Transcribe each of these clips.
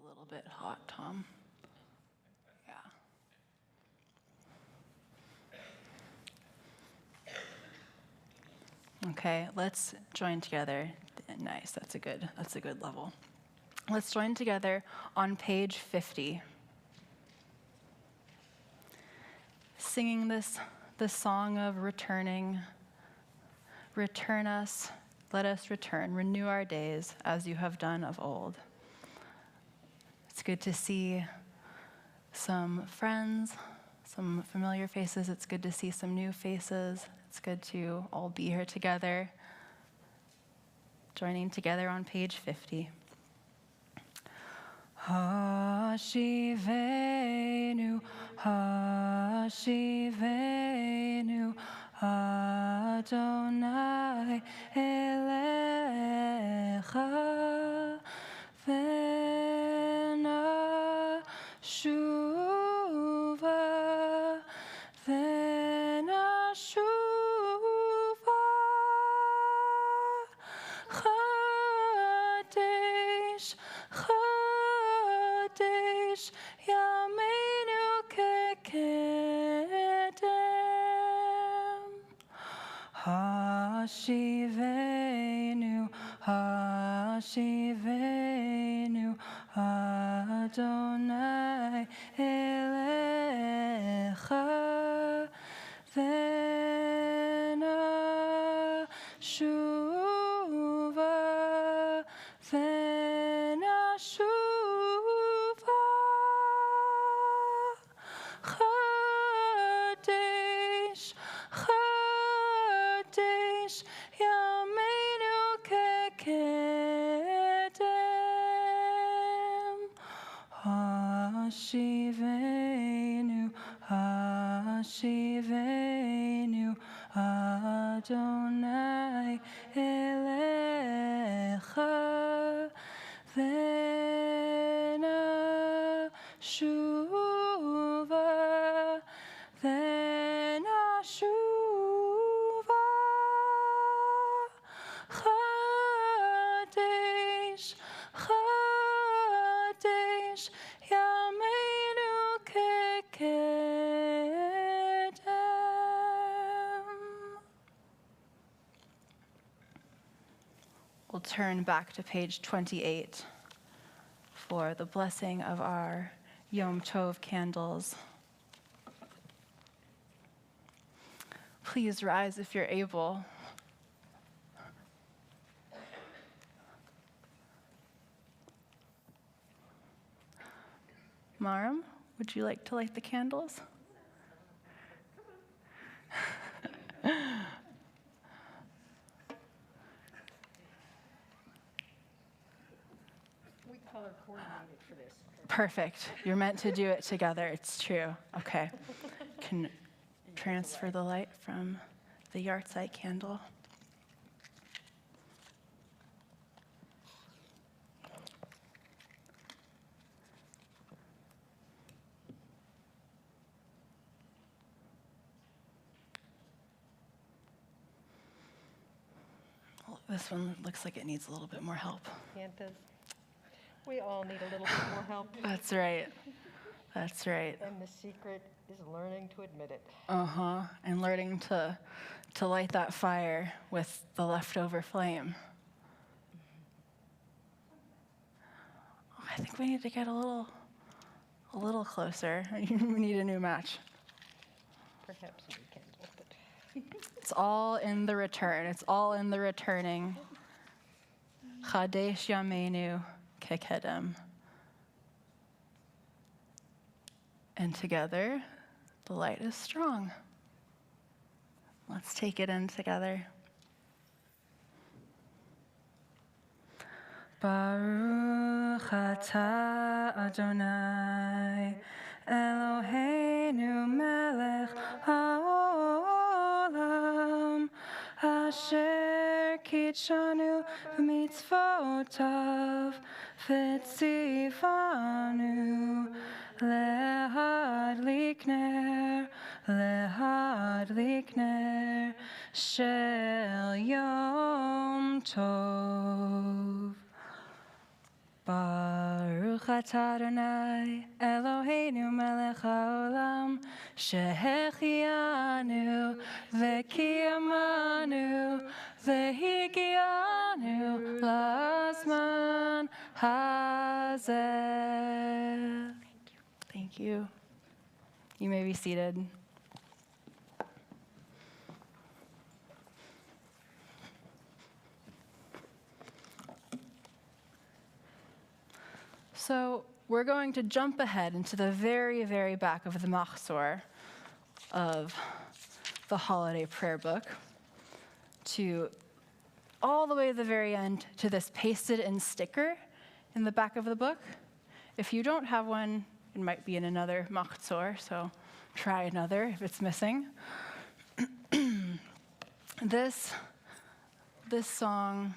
little bit hot, Tom. Yeah. Okay, let's join together. Nice, that's a good level. Let's join together on page 50. Singing this song of returning. Return us, let us return, renew our days as you have done of old. It's good to see some friends, some familiar faces. It's good to see some new faces. It's good to all be here together, joining together on page 50. Hashivenu, Hashivenu, Adonai Elecha, Venashuva, Venashuva, Chadesh, Chadesh, Yameinu kekedem. Hashivenu, Hashivenu, Adonai Elecha, Venashuva, Venashuva, Chadesh, Chadesh, Yameinu kekedem. Hashivenu, Hashivenu, Adonai Elecha, Venashuva, Venashuva, Chadesh, Chadesh, Yameinu kekedem. We'll turn back to page 28 for the blessing of our Yom Tov candles. Please rise if you're able. Maram, would you like to light the candles? We color coordinated for this. Perfect. You're meant to do it together. It's true. Okay. Can transfer the light from the yahrzeit candle. Well, this one looks like it needs a little bit more help. Pantas. We all need a little bit more help. That's right. That's right. And the secret is learning to admit it. And learning to light that fire with the leftover flame. I think we need to get a little closer. We need a new match. Perhaps we can, but It's all in the return. It's all in the returning. Chadesh Yameinu kekedem. And together, the light is strong. Let's take it in together. Baruch atah Adonai Eloheinu melech haolam asher kitshanu b'mitzvotav v'tzivanu lehadlik ner shel Yom Tov. Baruch אתה אדוני אלוהינו מלך העולם שהחיינו וקיימנו והגיענו לזמן הזה. Thank you. You may be seated. So we're going to jump ahead into the very, very back of the Machzor of the holiday prayer book to all the way to the very end to this pasted-in sticker in the back of the book. If you don't have one, it might be in another Machzor, so try another if it's missing. This song,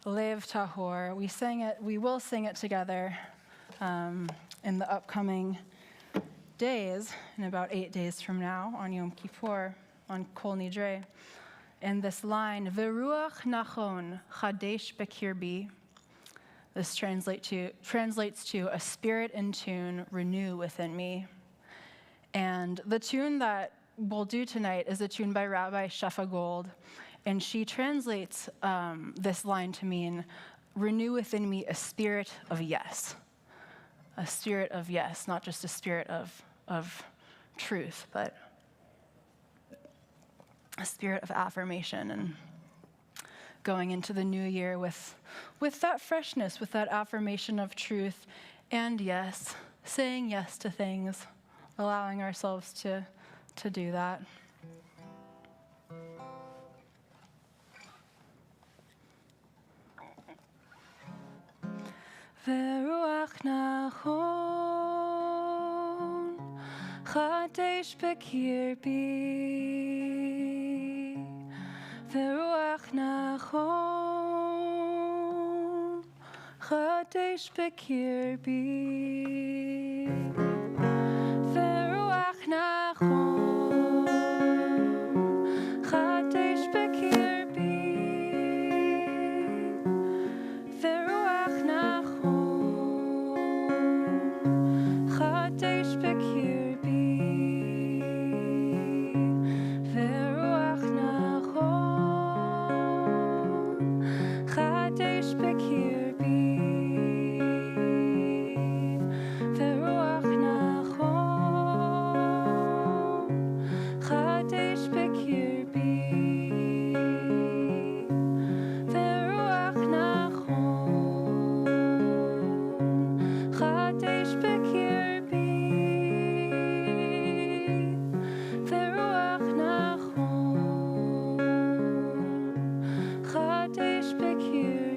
Lev Tahor, we will sing it together in the upcoming days, in about 8 days from now, on Yom Kippur, on Kol Nidre. And this line, Veruach nachon chadesh bekirbi, this translates to a spirit in tune, renew within me. And the tune that we'll do tonight is a tune by Rabbi Shefa Gold, and she translates this line to mean, renew within me a spirit of yes. A spirit of yes, not just a spirit of truth, but a spirit of affirmation and going into the new year with that freshness, with that affirmation of truth and yes, saying yes to things, allowing ourselves to do that. Veruach nachon chadesh bekirbi, Veruach nachon chadesh bekirbi, Veruach nachon chadesh bekirbi, Veruach nachon chadesh bekirbi, Veruach nachon chadesh bekirbi, Veruach nachon chadesh bekirbi, Veruach nachon chadesh bekirbi, Veruach nachon chadesh bekirbi,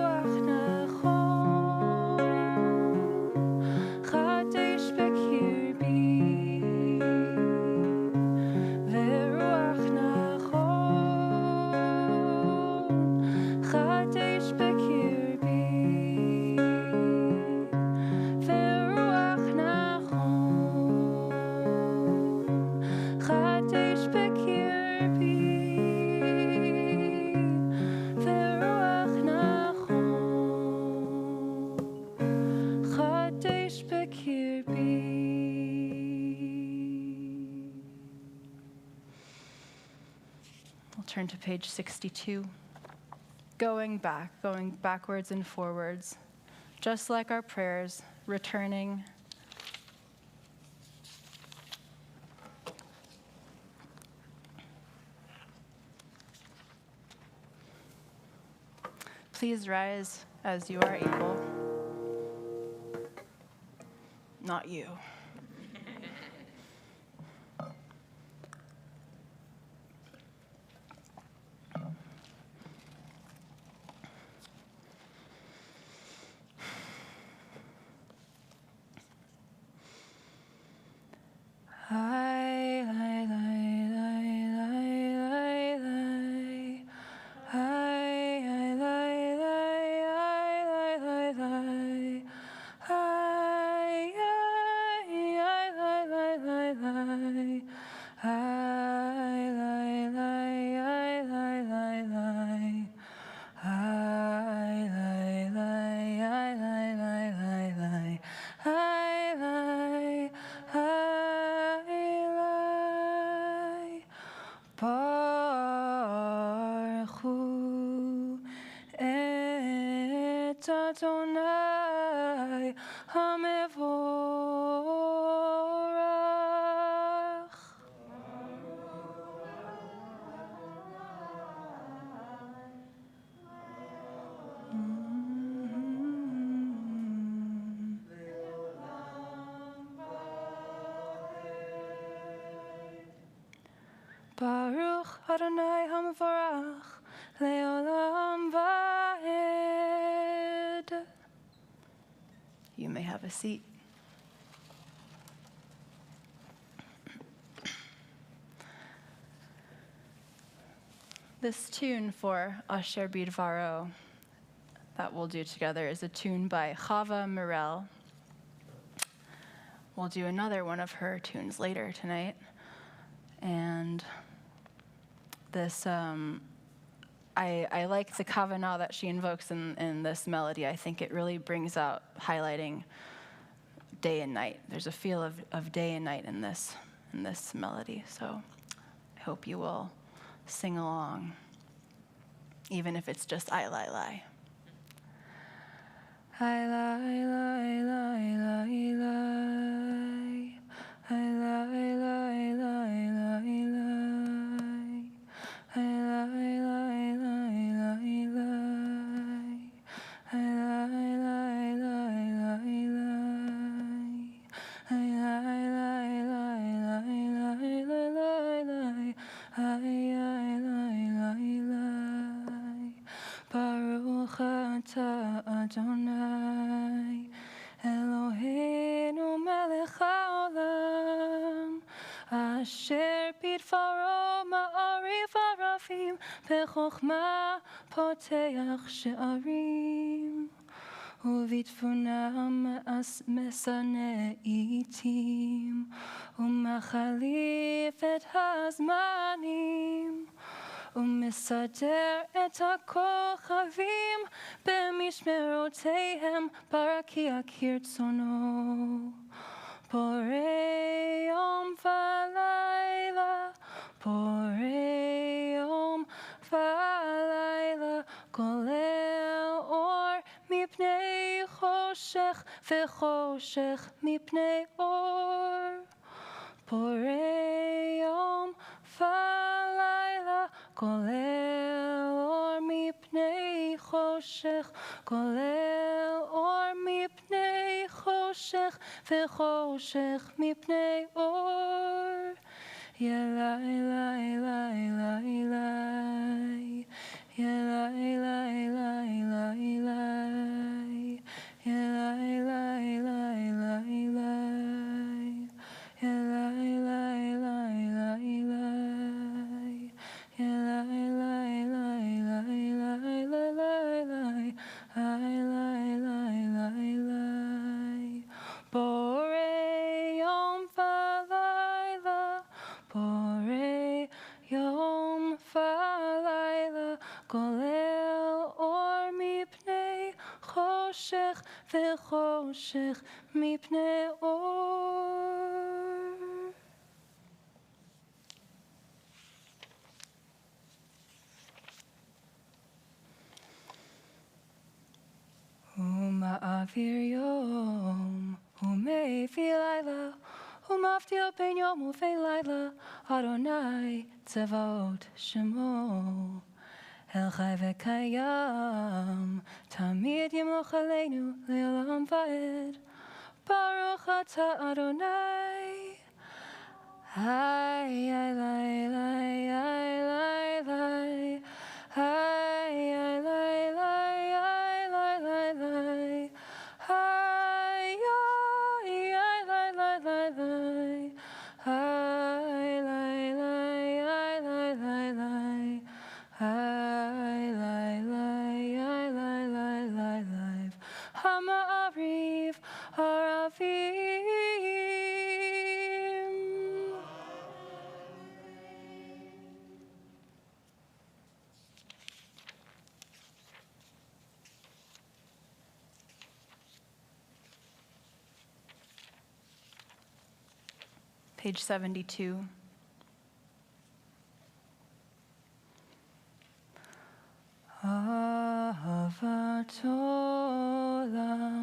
Veruach nachon chadesh bekirbi, Veruach nachon chadesh bekirbi, Veruach nachon chadesh bekirbi, Veruach nachon chadesh bekirbi. We'll turn to page 62. Going backwards and forwards, just like our prayers, returning. Please rise as you are able. Not you. Adonai HaMevorach. Baruch Adonai HaMevorach Leolam Vaed. You may have a seat. This tune for Asher Bidvaro that we'll do together is a tune by Chava Morel. We'll do another one of her tunes later tonight. And this, I like the kavanah that she invokes in this melody. I think it really brings out highlighting day and night. There's a feel of day and night in this melody. So I hope you will sing along, even if it's just I lie lie. I lie lie lie lie lie. I lie lie lie lie lie. I lie lie lie lie lie. I lie lie lie lie lie. I lie lie lie lie lie lie lie. I lie lie lie. Baruch atah Adonai Eloheinu melech haolam asher bidvaro ma'ariv arafim bechokma poteach she'arim ובתבונה משנה עיתים ומחליף את הזמנים ומסדר את הכוכבים במשמרותיהם ברקיע כרצונו בורא יום ולילה בורא יום ולילה גולל אור מפני חושך וחושך מפני אור בורא יום ולילה גולל אור מפני חושך גולל אור מפני חושך וחושך מפני אור ילאי לי לי לי לי ילאי לי לי לי לי ילאי לי לי לי לי ילאי לי לי לי לי ילאי לי לי לי לי לי לי לי לי בורא יום ולילה בורא יום ולילה גולל אור מפני חושך וחושך מפני אור. ומעביר יום ומביא לילה ומבדיל בין יום ובין לילה אדוני צבאות שמו אל חי וקיים תמיד ימלוך עלינו לעולם ועד ברוך אתה אדוני היי היי לי לי היי לי לי היי היי לי לי היי לי לי היי היי לי לי לי היי לי לי היי לי לי היי לי לי היי לי לי המעריב ערבים Page 72. Ahavat olam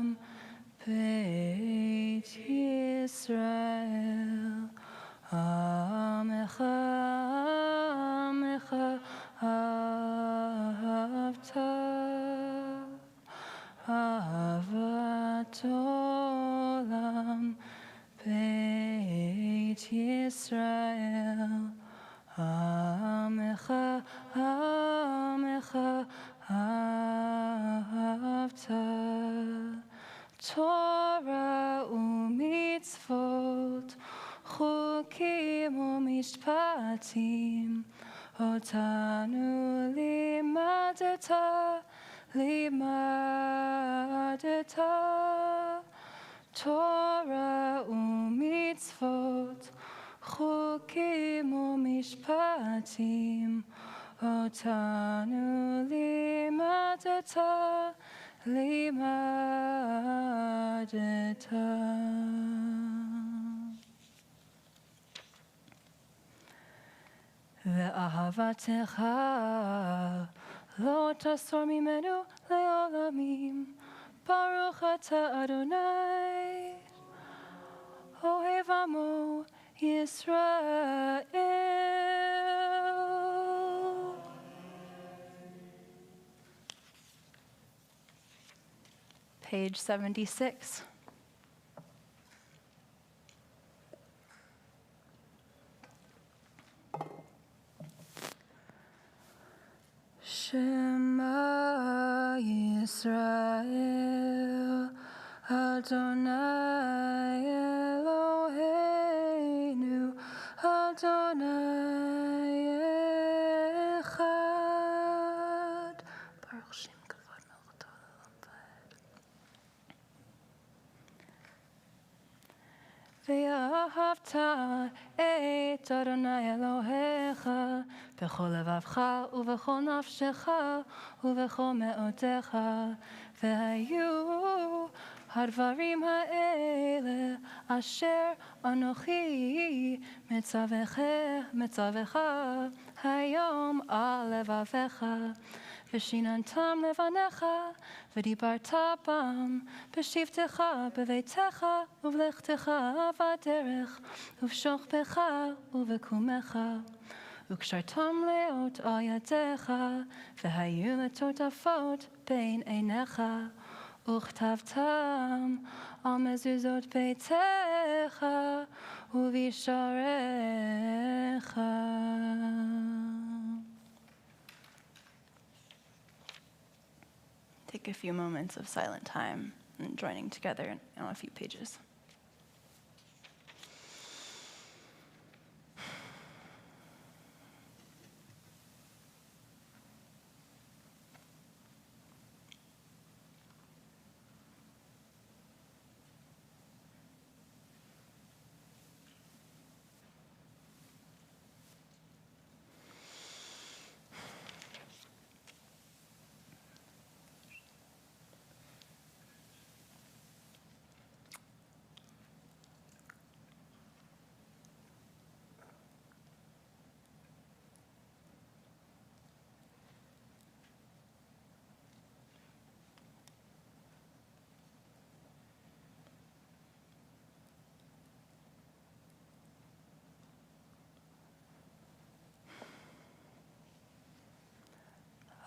olam Beit Yisrael Amecha ahavta Torah u'mitzvot chukim u'mishpatim Otanu limadeta Torah u'mitzvot chukim u'mishpatim Otanu limadeta Ve'ahavatecha lo tasor mimenu le'olamim Baruch ata Adonai Ohev amo Yisrael. Page 76. Shema Yisrael Adonai Eloheinu Adonai Echad Baruch Shem Kavod Melchut Olam Vaed Ve'ahavta et Adonai Elohecha B'chol levavcha u'v'chol nafshecha u'v'chol me'otecha ve'hayu hadvarim ha'ele asher anochi mitzavecha hayom al levavecha v'shinantam levanecha v'dibarta bam b'shivtecha b'veitecha u'v'lechtecha v'aderech u'v'shochbecha u'v'kumecha Ukshartam leot al yadecha, v'hayu letotafot bein einecha, uchtavtam al mezuzot beitecha, uvisharecha. Take a few moments of silent time and joining together on a few pages.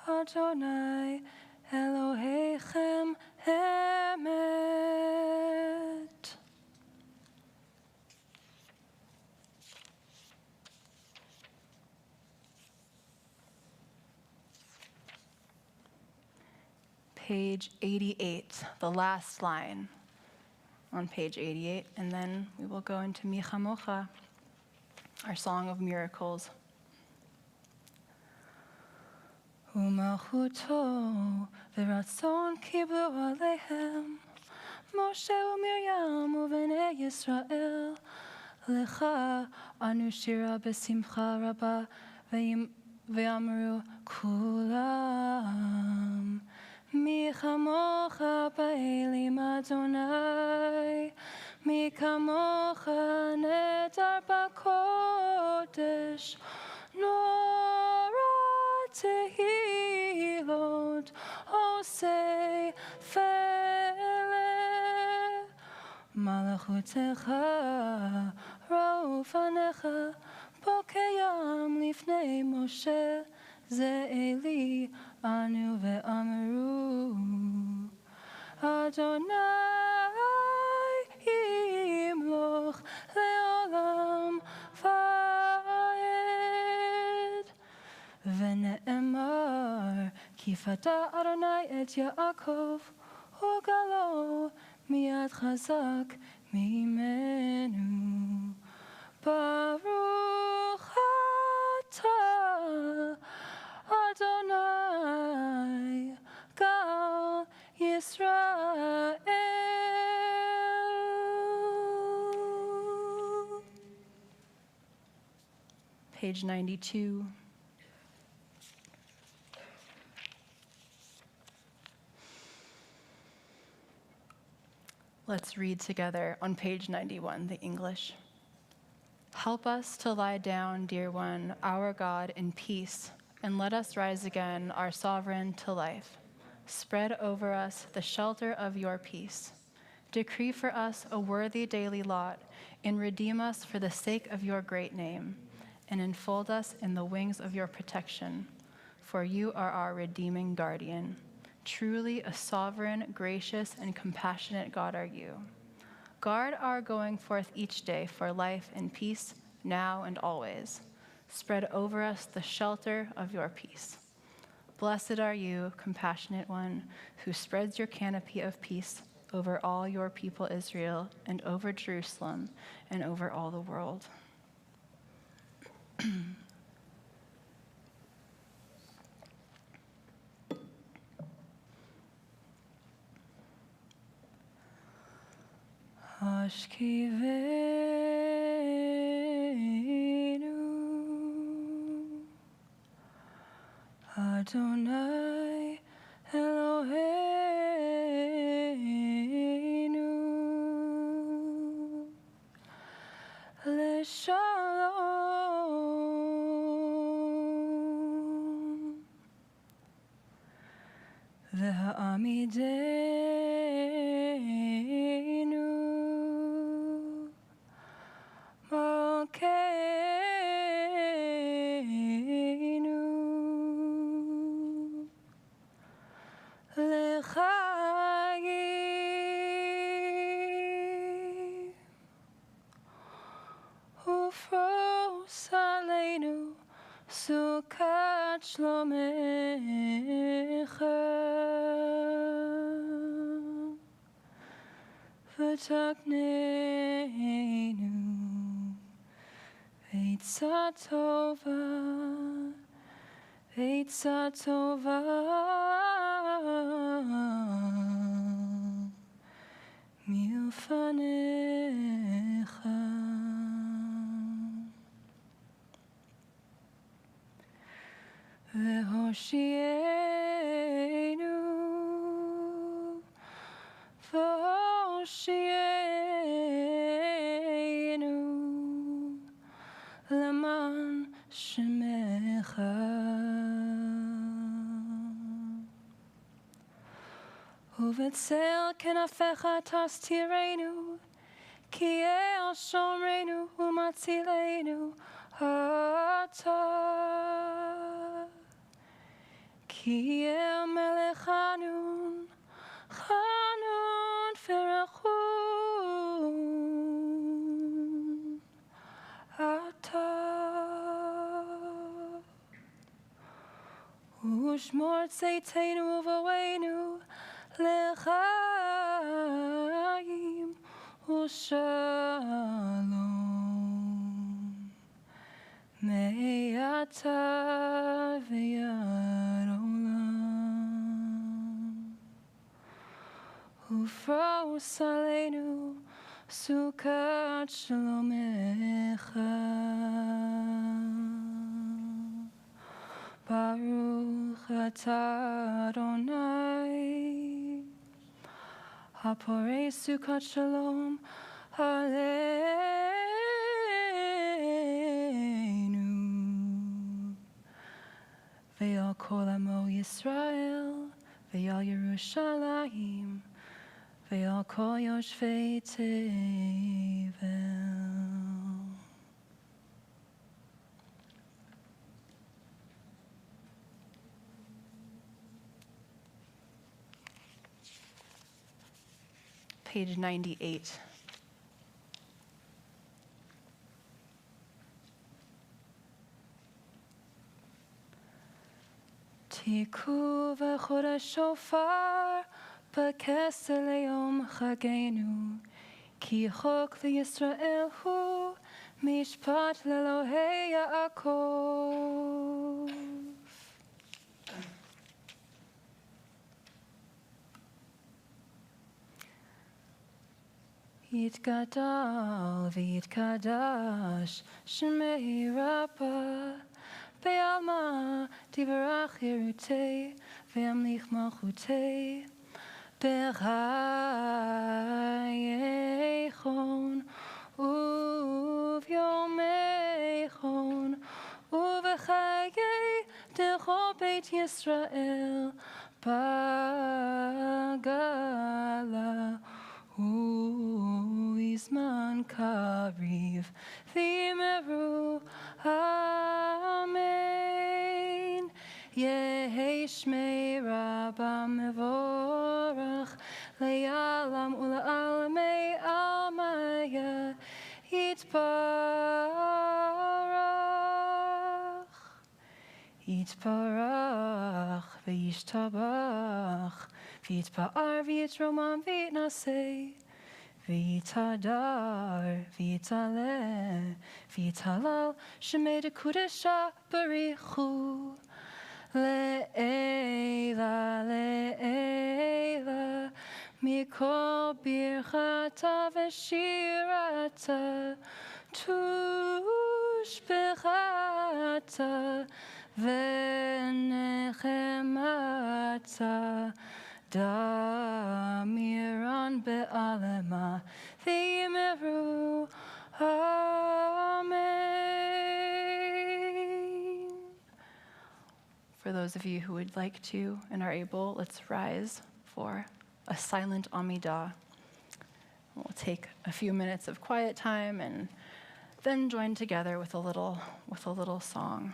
Adonai Elohechem Emet. Page 88, the last line on page 88, and then we will go into Mi Chamocha, our song of miracles. U'malchuto v'ratzon kiblu aleihem Moshe u'Miriam u'bnei Yisrael Lecha anu shira b'simcha rabba ve'amru kulam Mi chamocha ba'elim Adonai Mi kamocha nedar b'kodesh Nora tehilot osei fele malachutecha raufanecha bokeyam lifnei Moshe ze Eli anu ve'amru Adonai Baruch leolam va'ed. V'ne'emar ki fata Adonai et Yaakov ugalo miyad chazak mimenu. Baruch atah Adonai Gal Yisrael. Page 92. Let's read together on page 91, the English. Help us to lie down, dear one, our God, in peace, and let us rise again, our sovereign, to life. Spread over us the shelter of your peace. Decree for us a worthy daily lot, and redeem us for the sake of your great name, and enfold us in the wings of your protection, for you are our redeeming guardian. Truly a sovereign, gracious, and compassionate God are you. Guard our going forth each day for life and peace, now and always. Spread over us the shelter of your peace. Blessed are you, compassionate one, who spreads your canopy of peace over all your people Israel, and over Jerusalem, and over all the world. Ashkivenu Adonai Eloheinu Leshalom V'ha'amideinu Malkeinu L'chaim Ufros aleinu Sukat shlomecha V'takneinu V'eitza tova milfanecha. V'hoshienu Leman shemecha Uvetzel kenafecha tastirenu Ki el shomrenu umatzilenu Ata Ki el melech Hanun Hanun ferachun Ata Ushmor tzeitenu uvoenu L'chaim u'shalom me'ata v'yad olam Ufros aleinu sukat shlomecha Baruch atah Adonai Haporei sukat shalom aleinu Ve'al kol amo Yisrael Ve'al Yerushalayim Ve'al kol yoshvei tevel. Page 98. תיקחו בחוד השופר בכסר ליום חגנו, כי חוק לישראל הוא משפט לאלוהי יעקב. יתגדל ויתקדש שמי רבה, בעלמא דברה חירותי וימליך מלכותי, בחיי חון וביומי חון ובחיי דכל בית ישראל בגלה ובזמן קריב ואמרו אמן. יהי שמי רבה מבורך לעלם ולעלמי עלמיה יתברך וישתבח ויתפאר ויתרומם ויתנשא ויתהדר ויתעלה ויתהלל שמי דקודשה בריחו לעילה לעילה מכל ברכתה ושירתה תושבחתה ונחמתה דמירן בעלמה ואמרו amen. For those of you who would like to and are able, let's rise for a silent Amidah. We'll take a few minutes of quiet time and then join together with a little song.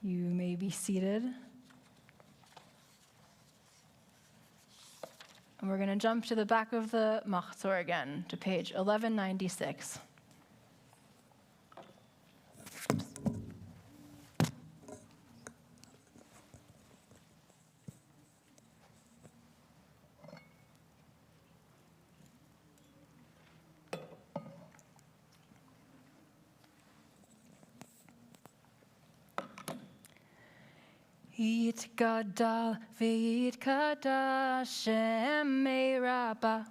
You may be seated. And we're going to jump to the back of the Machzor again, to page 1196. Yitgadal v'yitkadash Shem Me'raba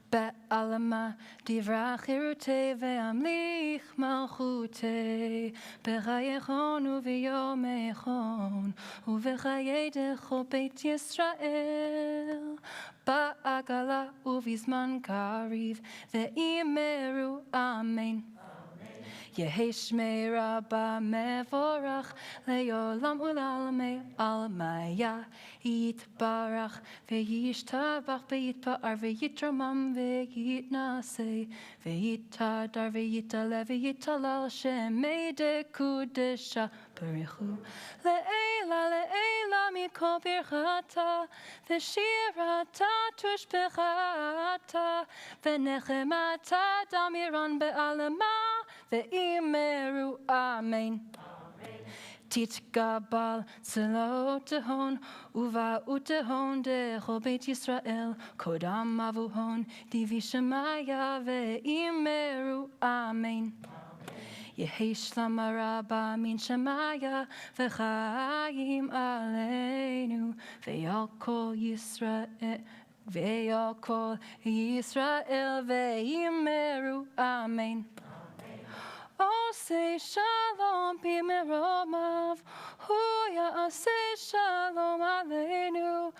Be'alama dvar chirutei ve'amlich malchutei B'chayechon u'v'yomechon u'v'chayei decho Beit Yisrael Ba'agala u'v'zman kariv ve'imeru Amen. Yehi Shmei Rabba Mevorach Le'olam U'Lalmei Almaya Yitbarach Ve'yishtabach Ve'yitpa'ar Ve'yitramam Ve'yitnasei Ve'yitadar Ve'yitale Ve'yitalal Shemei Dekudesha Barichu Le'ela Le'ela Mikol Birchata Ve'shirata Tushbechata Ve'nechemata Damiran Be'alama Ve'imeru Amen. Titgabal tzelo tehon uva utehon dechol Beit Yisrael kodam avuhon divi shemaya ve'imeru Amen. Yehishlam araba min shemaya v'chayim aleinu ve'al kol Yisrael ve'imeru Amen. Oh, say shalom b'meromav, hu ya'aseh shalom aleinu,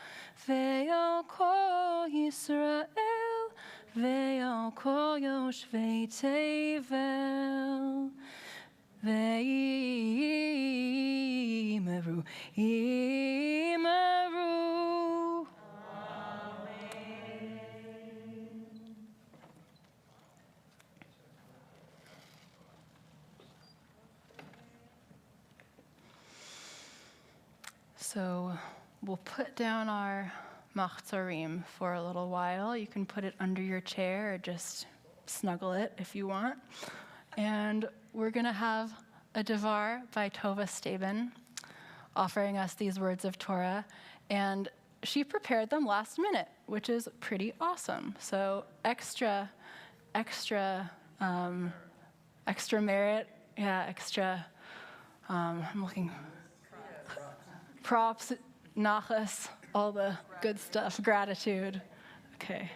ve'al kol Yisrael, ve'al kol yoshvei tevel, ve'imeru, imeru. So we'll put down our machzorim for a little while. You can put it under your chair or just snuggle it if you want. And we're going to have a dvar by Tova Stabin offering us these words of Torah. And she prepared them last minute, which is pretty awesome. So extra merit. Yeah, extra, I'm looking... props, nachas, all the good stuff, gratitude. Okay.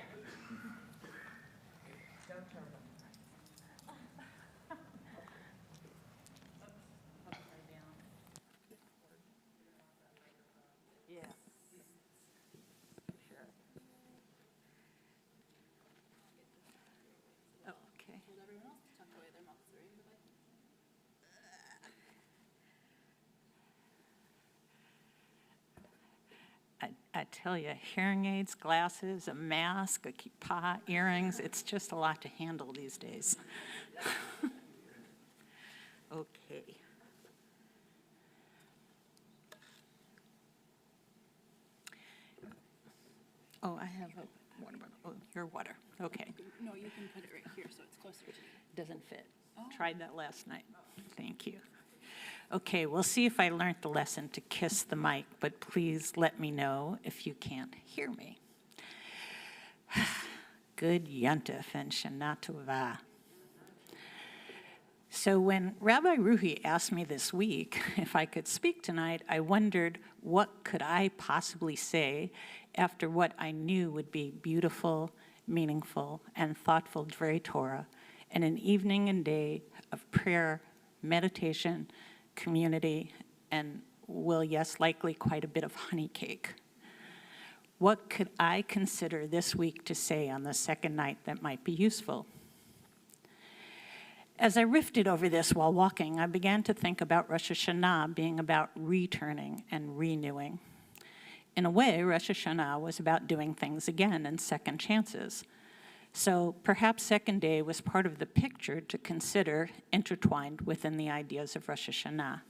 Okay. Okay. Told everyone else to tuck away their mouths, right? I tell you, hearing aids, glasses, a mask, a kippah, earrings, it's just a lot to handle these days. Okay. Oh, I have a water bottle. Oh, your water. Okay. No, you can put it right here so it's closer to you. Doesn't fit. Tried that last night. Thank you. Okay, we'll see if I learned the lesson to kiss the mic, but please let me know if you can't hear me. Good Yontif and Shana Tova. So when Rabbi Ruhi asked me this week if I could speak tonight, I wondered what could I possibly say after what I knew would be beautiful, meaningful, and thoughtful dvar Torah, and an evening and day of prayer, meditation, community, and, well, yes, likely quite a bit of honey cake. What could I consider this week to say on the second night that might be useful? As I riffed over this while walking, I began to think about Rosh Hashanah being about returning and renewing. In a way, Rosh Hashanah was about doing things again and second chances. So perhaps second day was part of the picture to consider intertwined within the ideas of Rosh Hashanah.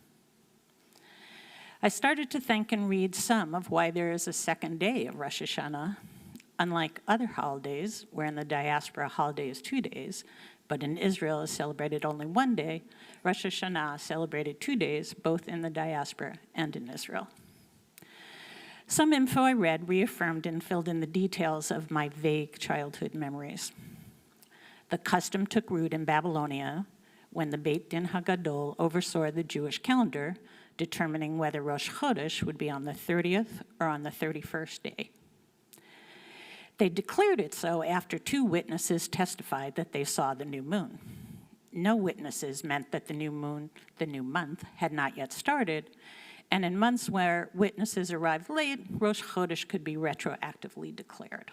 I started to think and read some of why there is a second day of Rosh Hashanah. Unlike other holidays, where in the diaspora a holiday is 2 days, but in Israel is celebrated only 1 day, Rosh Hashanah celebrated 2 days, both in the diaspora and in Israel. Some info I read reaffirmed and filled in the details of my vague childhood memories. The custom took root in Babylonia when the Beit Din HaGadol oversaw the Jewish calendar, determining whether Rosh Chodesh would be on the 30th or on the 31st day. They declared it so after 2 witnesses testified that they saw the new moon. No witnesses meant that the new month, had not yet started, and in months where witnesses arrived late, Rosh Chodesh could be retroactively declared.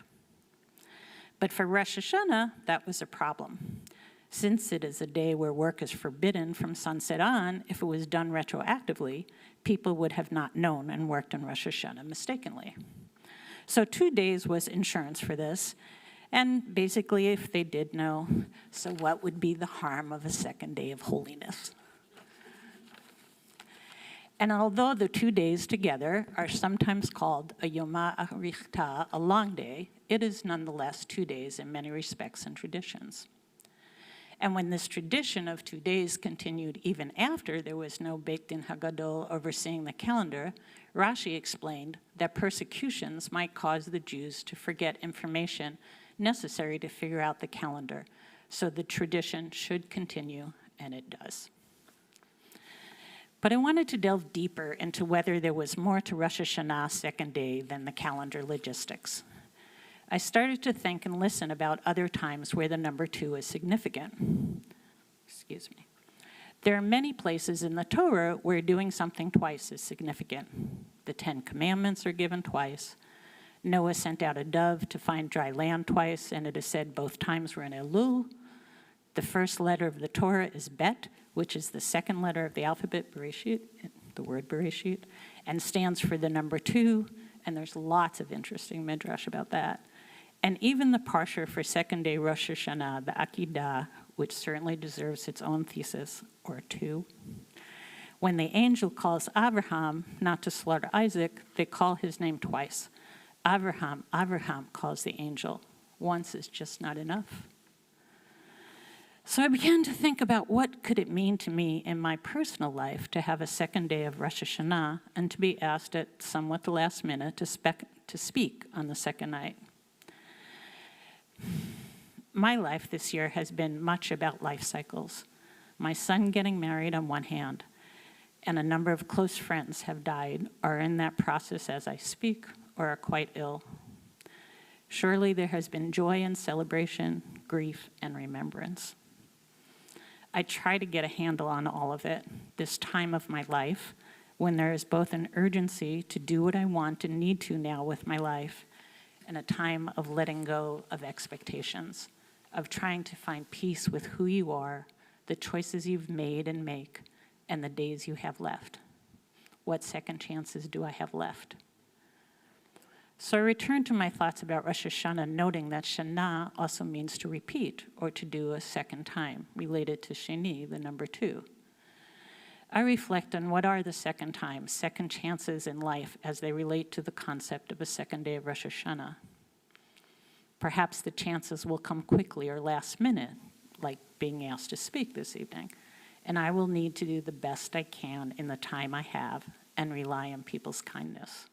But for Rosh Hashanah, that was a problem. Since it is a day where work is forbidden from sunset on, if it was done retroactively, people would have not known and worked on Rosh Hashanah mistakenly. So 2 days was insurance for this, and basically if they did know, so what would be the harm of a second day of holiness? And although the 2 days together are sometimes called a Yoma Arichta, a long day, it is nonetheless 2 days in many respects and traditions. And when this tradition of 2 days continued even after there was no Beit Din HaGadol overseeing the calendar, Rashi explained that persecutions might cause the Jews to forget information necessary to figure out the calendar, so the tradition should continue, and it does. But I wanted to delve deeper into whether there was more to Rosh Hashanah's second day than the calendar logistics. I started to think and listen about other times where the number 2 is significant. Excuse me. There are many places in the Torah where doing something twice is significant. The 10 Commandments are given twice. Noah sent out a dove to find dry land twice, and it is said both times were in Elul. The first letter of the Torah is Bet, which is the second letter of the alphabet, Bereshit, the word Bereshit, and stands for the number 2, and there's lots of interesting midrash about that. And even the parsha for second day Rosh Hashanah, the Akedah, which certainly deserves its own thesis, or 2. When the angel calls Abraham not to slaughter Isaac, they call his name twice. Abraham, Abraham, calls the angel. Once is just not enough. So I began to think about what could it mean to me in my personal life to have a second day of Rosh Hashanah and to be asked at somewhat the last minute to speak on the second night. My life this year has been much about life cycles. My son getting married on one hand, and a number of close friends have died, are in that process as I speak, or are quite ill. Surely there has been joy and celebration, grief and remembrance. I try to get a handle on all of it, this time of my life, when there is both an urgency to do what I want and need to now with my life, and a time of letting go of expectations, of trying to find peace with who you are, the choices you've made and make, and the days you have left. What second chances do I have left? So I return to my thoughts about Rosh Hashanah, noting that Shana also means to repeat or to do a second time, related to Sheni, the number 2. I reflect on what are the second times, second chances in life as they relate to the concept of a second day of Rosh Hashanah. Perhaps the chances will come quickly or last minute, like being asked to speak this evening, and I will need to do the best I can in the time I have and rely on people's kindness.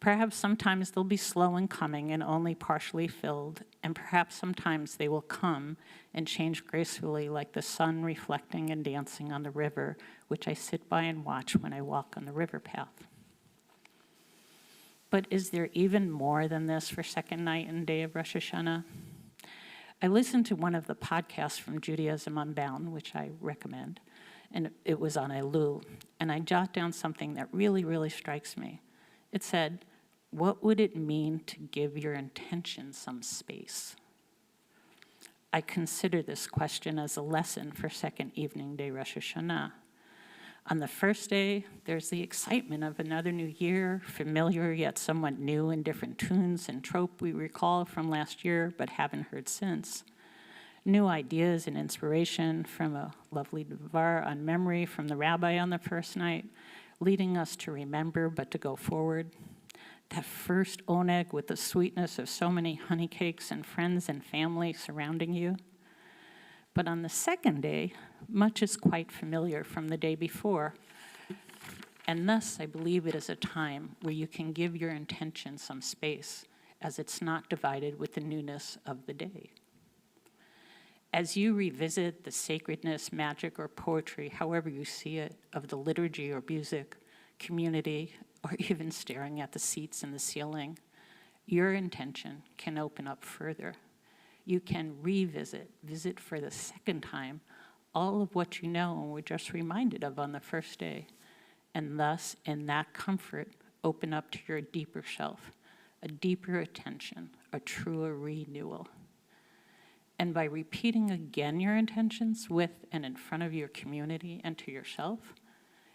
Perhaps sometimes they'll be slow in coming and only partially filled, and perhaps sometimes they will come and change gracefully like the sun reflecting and dancing on the river, which I sit by and watch when I walk on the river path. But is there even more than this for second night and day of Rosh Hashanah? I listened to one of the podcasts from Judaism Unbound, which I recommend, and it was on Elul, and I jot down something that really, really strikes me. It said, what would it mean to give your intention some space? I consider this question as a lesson for second evening day Rosh Hashanah. On the first day, there's the excitement of another new year, familiar yet somewhat new in different tunes and trope we recall from last year but haven't heard since. New ideas and inspiration from a lovely dvar on memory from the rabbi on the first night, leading us to remember but to go forward. That first oneg with the sweetness of so many honey cakes and friends and family surrounding you. But on the second day, much is quite familiar from the day before. And thus, I believe it is a time where you can give your intention some space, as it's not divided with the newness of the day. As you revisit the sacredness, magic, or poetry, however you see it, of the liturgy or music, community, or even staring at the seats in the ceiling, your intention can open up further. You can visit for the second time, all of what you know and were just reminded of on the first day, and thus, in that comfort, open up to your deeper self, a deeper attention, a truer renewal. And by repeating again your intentions with and in front of your community and to yourself,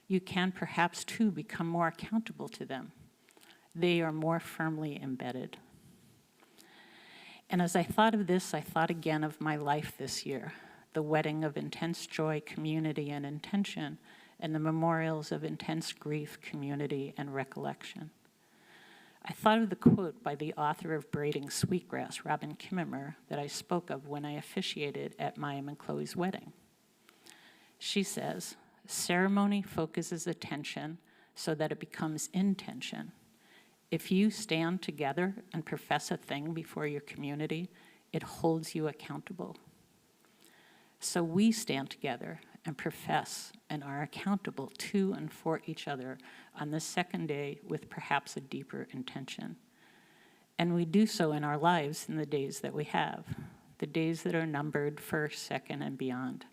you can perhaps too become more accountable to them. They are more firmly embedded. And as I thought of this, I thought again of my life this year, the wedding of intense joy, community, and intention, and the memorials of intense grief, community, and recollection. I thought of the quote by the author of Braiding Sweetgrass, Robin Kimmerer, that I spoke of when I officiated at Mayim and Chloe's wedding. She says, ceremony focuses attention so that it becomes intention. If you stand together and profess a thing before your community, it holds you accountable. So we stand together and profess and are accountable to and for each other on the second day with perhaps a deeper intention. And we do so in our lives in the days that we have, the days that are numbered first, second, and beyond.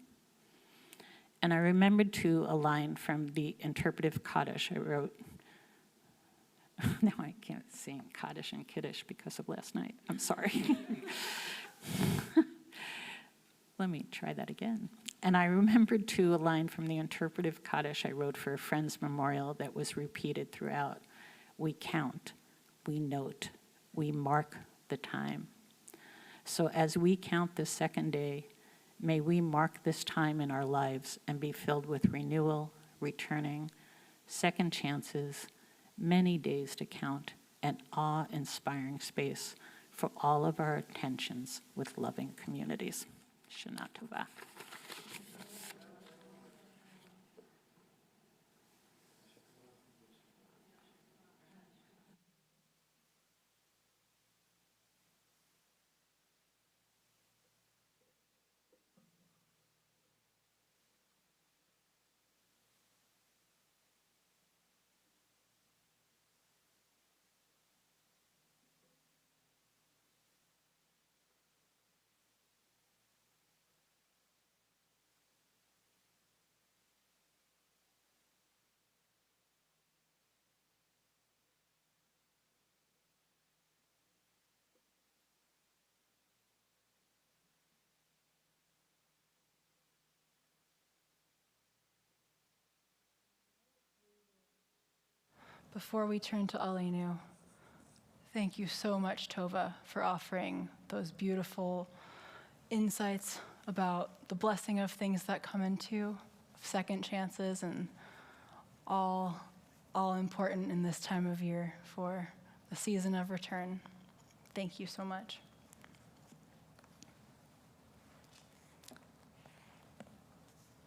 And I remembered too a line from the interpretive Kaddish I wrote. Now I can't sing Kaddish and Kiddush because of last night. I'm sorry. Let me try that again. And I remembered too a line from the interpretive Kaddish I wrote for a friend's memorial that was repeated throughout. We count, we note, we mark the time. So as we count this second day, may we mark this time in our lives and be filled with renewal, returning, second chances, many days to count, and awe-inspiring space for all of our attentions with loving communities. Shana Tova. before we turn to Aleinu, thank you so much, Tova, for offering those beautiful insights about the blessing of things that come into second chances and all important in this time of year for the season of return. Thank you so much.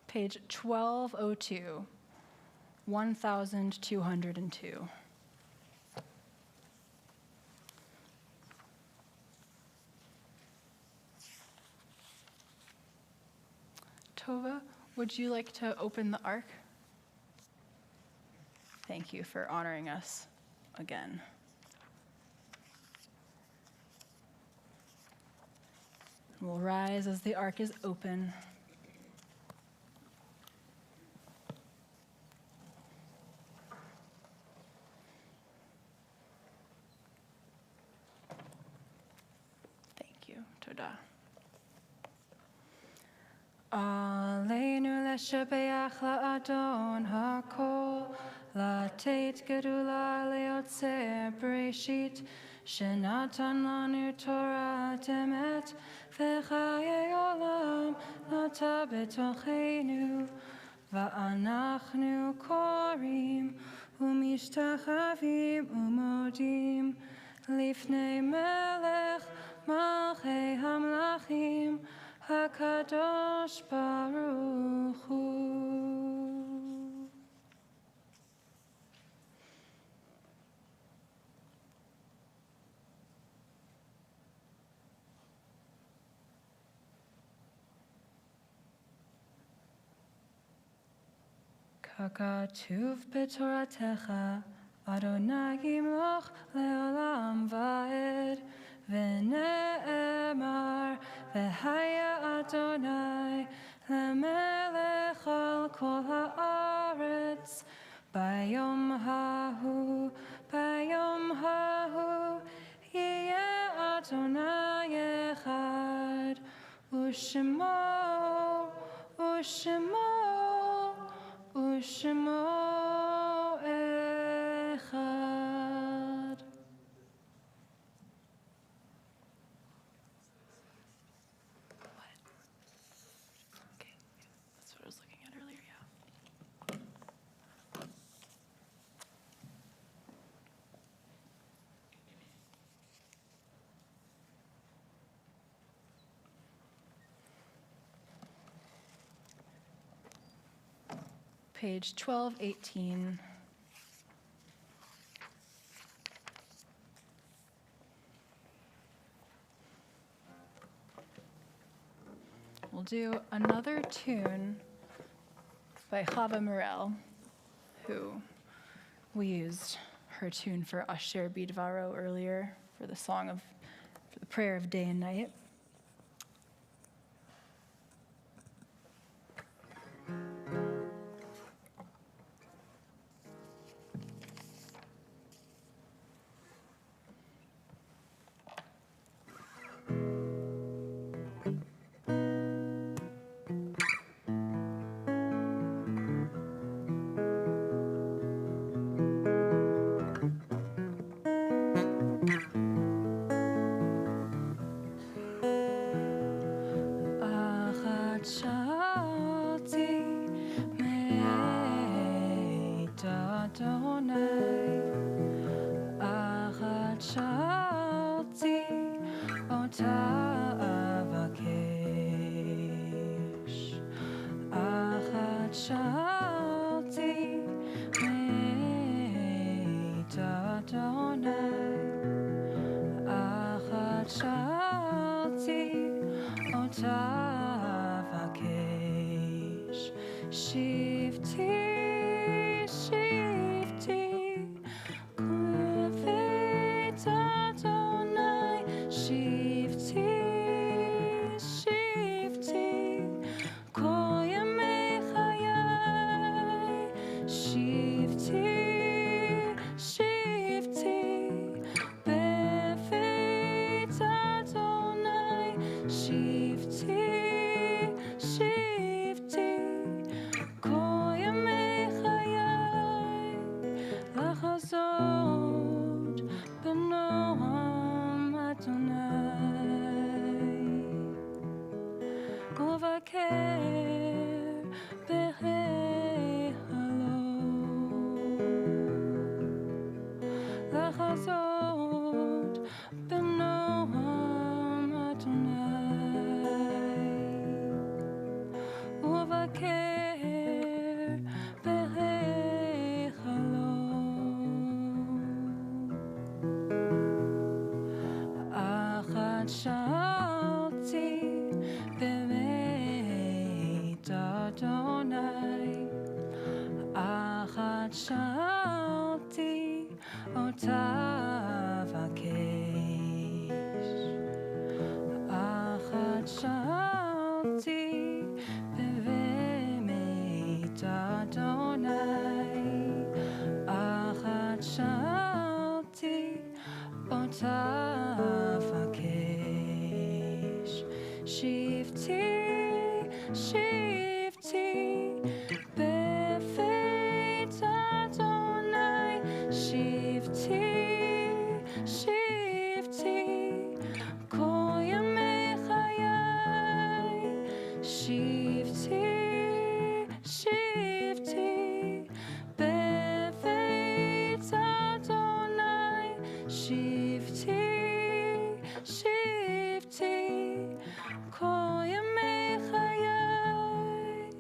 Page 1202, 1202. Tova, would you like to open the ark? Thank you for honoring us again. We'll rise as the ark is open. Thank you. Toda. Aleinu leshabeach la'adon hakol, לתת גדולה ליוצר בראשית, שנתן לנו תורת אמת, וחיי עולם נטע בתוכנו, ואנחנו קוראים ומשתחווים ומודים לפני מלך מלכי המלכים, הקדוש ברוך הוא. ככתוב בתורתך, אדוני ימלוך לעולם ועד, ונאמר, והיה אדוני למלך על כל הארץ. ביום ההוא יהיה אדוני אחד, ושמו אחד. What? Okay, that's what I was looking at earlier, yeah. Page 1218. We'll do another tune by Chava Morel, who we used her tune for Asher Bidvaro earlier for the prayer of day and night. Shivti, koyame ובקר בחלום לחזות בנועם אדוני ובקר בחלום אחת שאלתי בבית אדוני אחת שאלתי אותה אבקש אחת שאלתי בבית אדוני אחת שאלתי אותה אבקש שבתי שבתי בבית אדוני שבתי שבתי כל ימי חיי שבתי שבתי בבית אדוני שבתי שבתי כל ימי חיי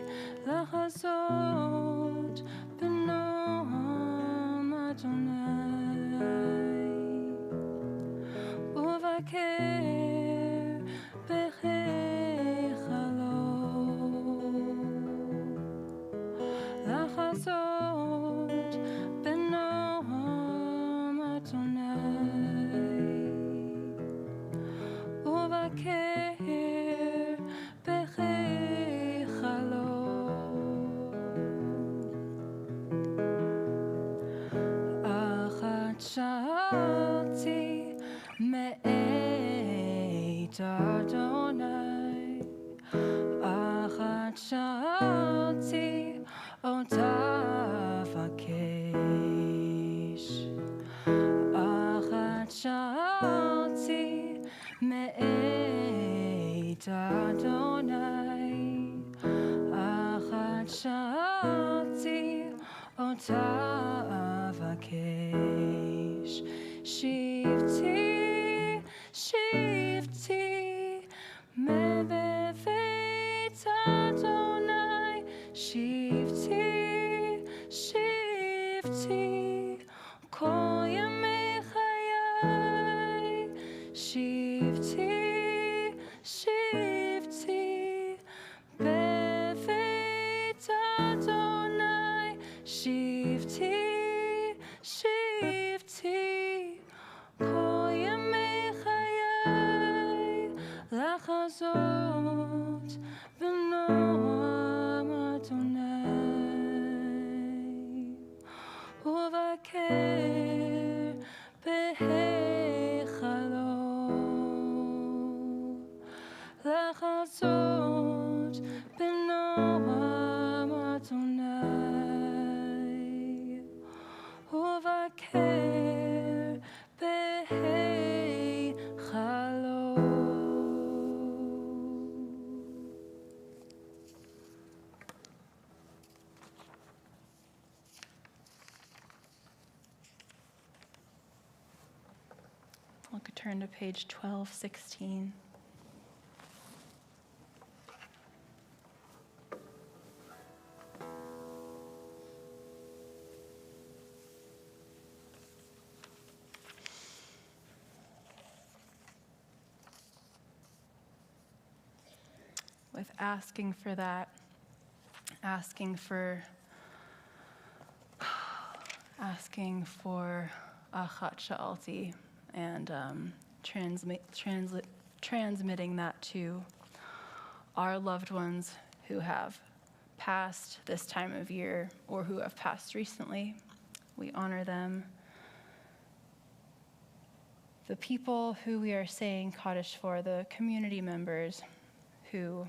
לחזות בנועם אדוני ובקר בחלום לחזות בנועם אדוני ובקר בחלום אחת שאלתי מאת אדוני אחת שאלתי אותה אבקש אחת שאלתי מאת אדוני אחת שאלתי אותה אבקש שבתי שבתי מבית אדוני שבתי שבתי כל ימי חיי שבתי שבתי בבית אדוני שבתי שבתי כל ימי חיי לחזות בנועם אדוני ובקר בחלום לחזות בנועם אדוני ובקר בחלום. I'll turn to page 1216. With asking for that, asking for achat sha'alti, and transmitting that to our loved ones who have passed this time of year or who have passed recently. We honor them. The people who we are saying Kaddish for, the community members who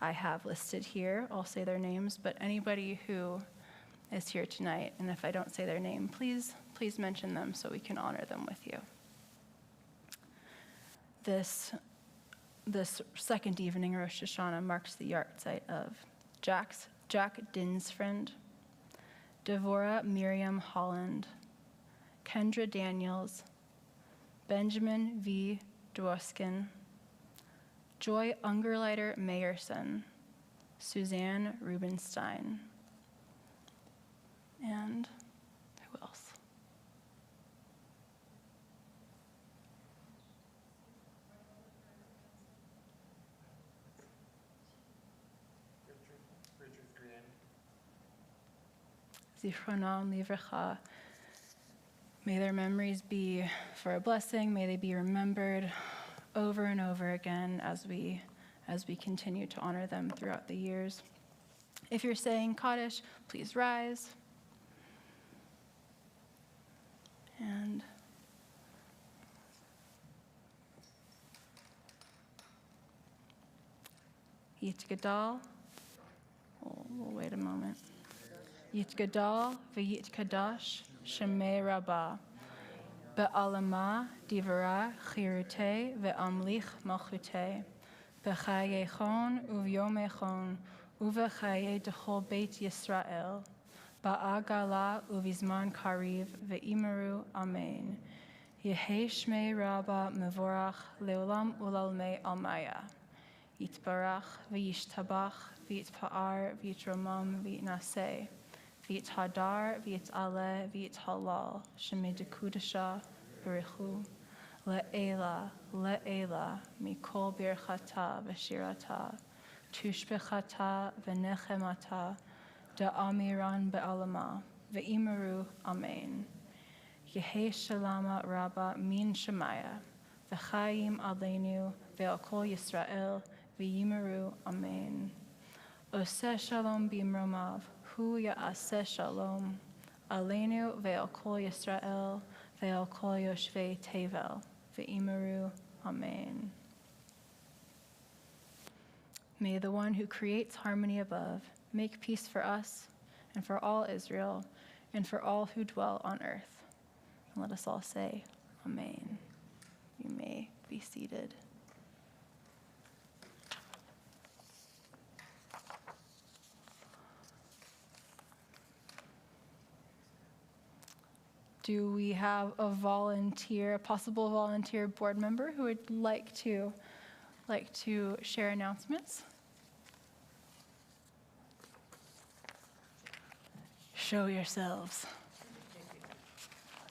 I have listed here, I'll say their names, but anybody who is here tonight, and if I don't say their name, please mention them so we can honor them with you. This this second evening, Rosh Hashanah, marks the yahrzeit of Jack Dinsfriend, Devorah Miriam Holland, Kendra Daniels, Benjamin V. Dwoskin, Joy Ungerleiter Meyerson, Suzanne Rubenstein, and who else? Zichronam livrecha. May their memories be for a blessing. May they be remembered over and over again as we continue to honor them throughout the years. If you're saying Kaddish, please rise. And Yitgadal. We'll wait a moment. Yitgadal v'yitkadash shemei rabbah. Be'alama divara chirute ve'amlich malchute. B'chayechon uvyomechon uvechaye dechol beit Yisrael. Ba'agala uvizman kariv ve'imeru amen. Yehei shmei rabbah mevorach leolam ulalmei almaya. Yitbarach v'yishtabach v'yitpa'ar v'yitromam v'yitnaseh. V'yithadar, v'yit'aleh, v'yithalal, shemei dekudasha b'richu, le'ela, mikol birchata v'shirata, tushbechata v'nechemata, da'amiran be'alama, v'imeru amen. Yehei shalama rabba min shemaya, v'chayim aleinu, ve'al kol Yisrael, v'imeru amen. Oseh shalom b'imromav, Hu ya'aseh shalom, aleinu ve'al kol Yisrael, ve'al kol yoshvei tevel, ve'imeru amen. May the one who creates harmony above make peace for us and for all Israel and for all who dwell on earth. And let us all say, amen. You may be seated. Do we have a possible volunteer board member who would like to share announcements? Show yourselves.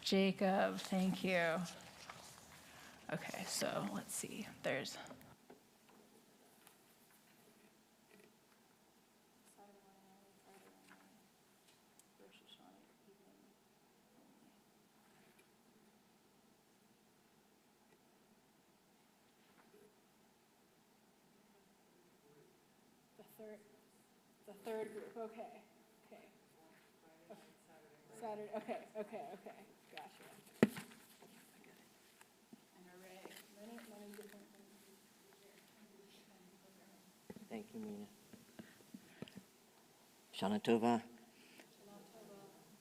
Jacob, thank you. Okay, so let's see. There's the third group. Okay. Saturday. Okay. Gotcha. An array, many different things. Thank you, Mina. Shana Tova.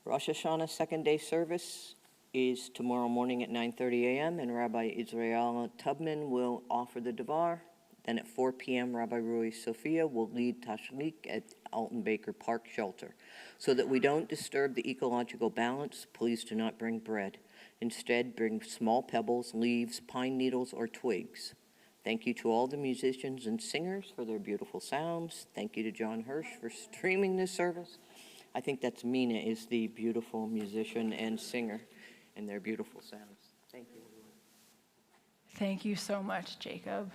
Rosh Hashanah second day service is tomorrow morning at 9:30 a.m. and Rabbi Israel Tubman will offer the dvar. Then at 4 p.m., Rabbi Rui Sophia will lead Tashlik at Alton Baker Park Shelter. So that we don't disturb the ecological balance, please do not bring bread. Instead, bring small pebbles, leaves, pine needles, or twigs. Thank you to all the musicians and singers for their beautiful sounds. Thank you to John Hirsch for streaming this service. I think that's Mina is the beautiful musician and singer and their beautiful sounds. Thank you, everyone. Thank you so much, Jacob.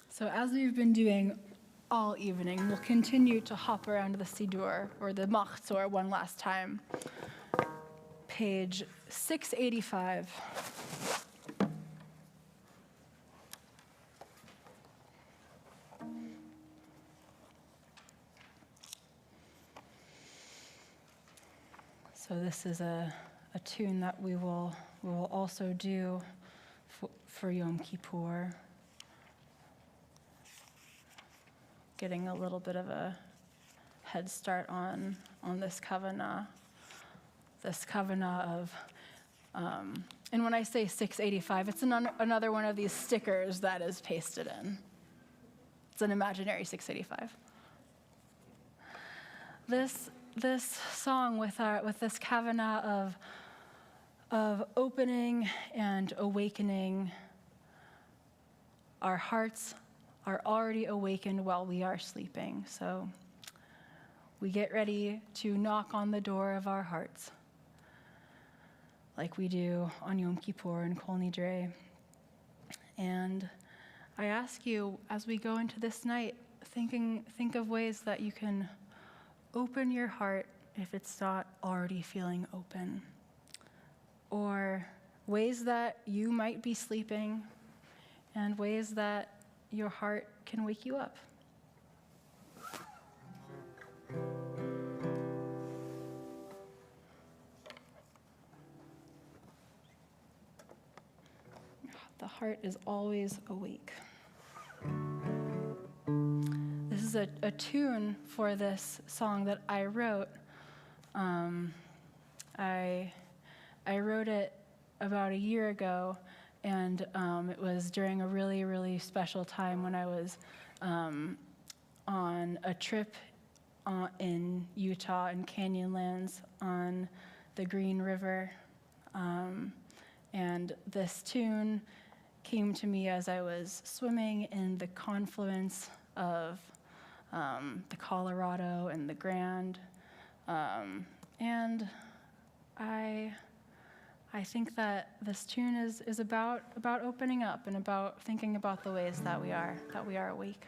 So as we've been doing all evening, we'll continue to hop around the Sidur, or the Machzor, one last time. Page 685. So this is a tune that we will also do for Yom Kippur. Getting a little bit of a head start on this kavanah. this kavanah of, and when I say 685, it's another one of these stickers that is pasted in. It's an imaginary 685. This song with this kavanah of opening and awakening, our hearts are already awakened while we are sleeping. So we get ready to knock on the door of our hearts, like we do on Yom Kippur and Kol Nidre. And I ask you, as we go into this night, think of ways that you can open your heart if it's not already feeling open, or ways that you might be sleeping, and ways that your heart can wake you up. The heart is always awake. This is a tune for this song that I wrote. I wrote it about a year ago, and it was during a really, really special time when I was on a trip in Utah in Canyonlands on the Green River. And this tune came to me as I was swimming in the confluence of the Colorado and the Grand. And I think that this tune is about opening up and about thinking about the ways that we are awake.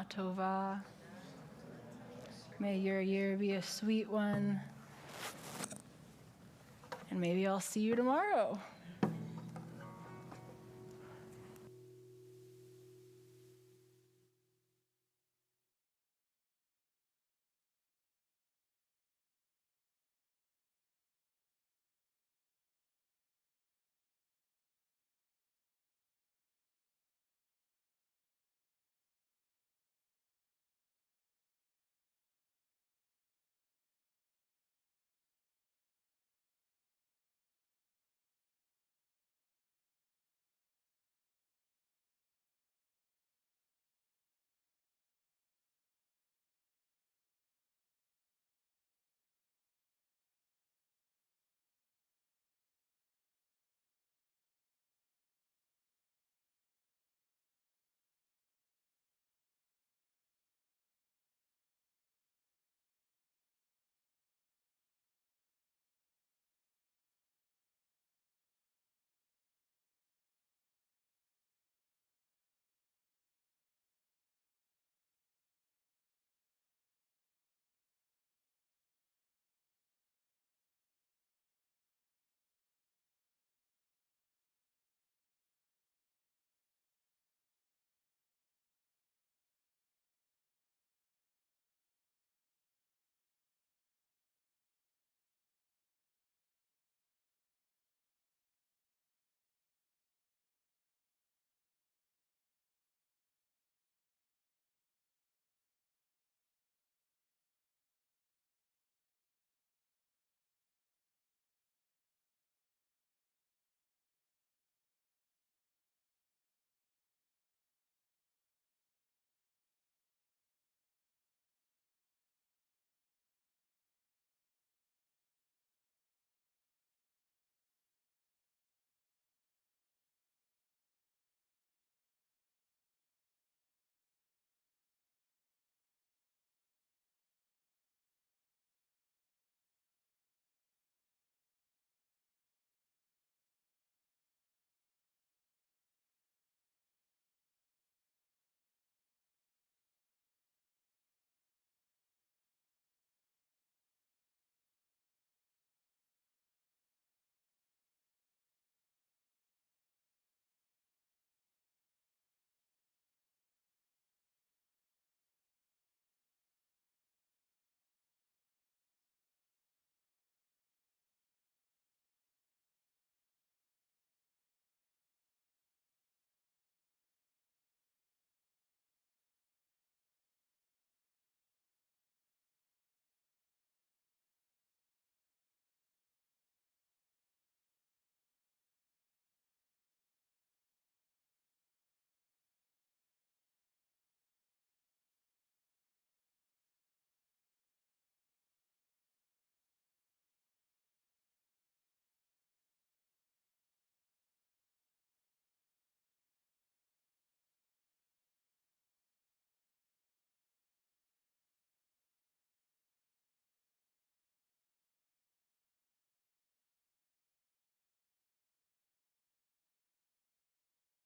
Shana Tova. May your year be a sweet one. And maybe I'll see you tomorrow.